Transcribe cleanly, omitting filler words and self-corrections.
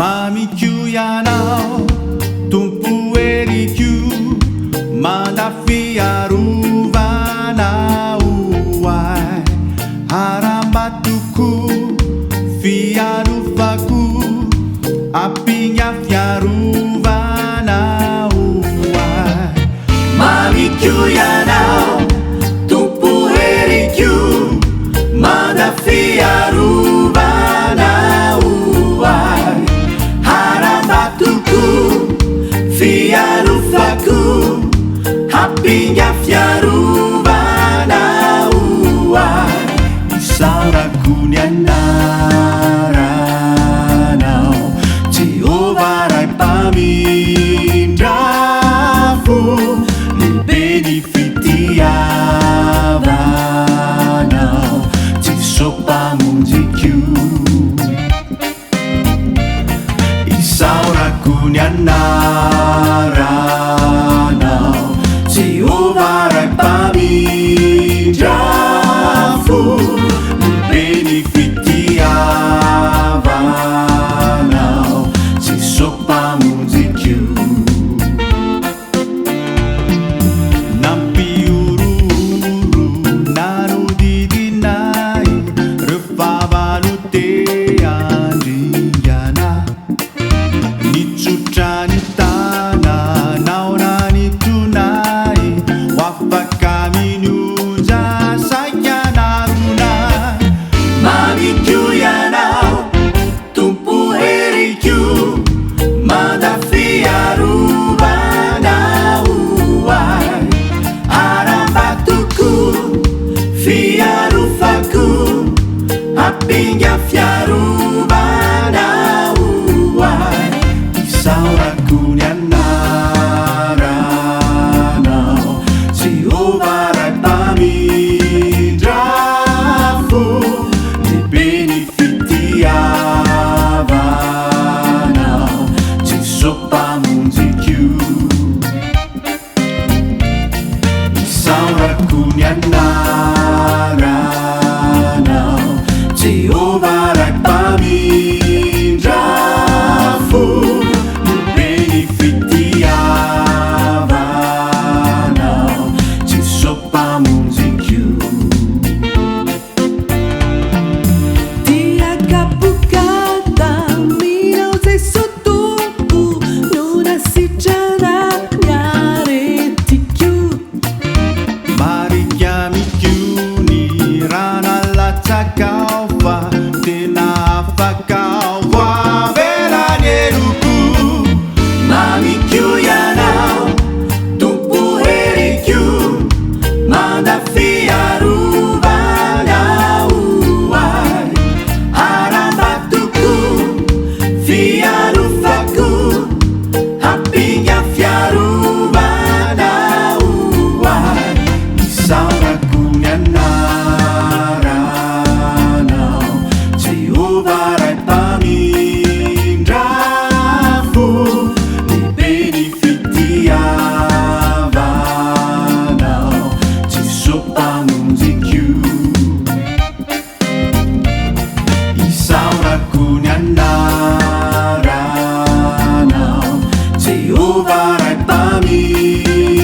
Mami chiù ya nao tumpu eri chiù manda fia ruva na uai harambatuku fia ruvaku apinya fia ruva na uai Mami chiù ya nao tumpu eri chiù manda fia ruva na uai Fia ruvaku, hapinya fia ruva na uai Isauraku nianara nao Jehovah pamindrafu Ni benefitiava nao Tisopa munjiku Isauraku nianara nao Jehovah pamindrafu benefitiava nao Tisopa munjiku Nampi uru-uru nanu didinai Revavalu te andriana Nichutrani tana naonani tunai wafakami nuja saya naruna Mami chiù ya nao tumpu eri chiù manda fia ruva na uai arambatuku fia ruvaku apinya fia ruva na uai Isauraku nianara nao Jehovah pamindrafu Ni benefitiava nao Tisopa munjiku Isauraku nianara nao Jehovah pamindrafu benefitiava nao Tisopa munjiku Dia kapukata minau sei sotuku nuna si jana nyaretiku Mari chiami chiuni rana la cakauva Tena fakauva vera nieruku Mami chiù ya nao tumpu eri chiù manda fia ruva na uai harambatuku fia ruvaku hapinya fia ruva na uai Isauraku nianara nao Jehovah pamindrafu Ni benefitiava nao Tisopa munjiku Isauraku nianara nao Jehovah pamindrafu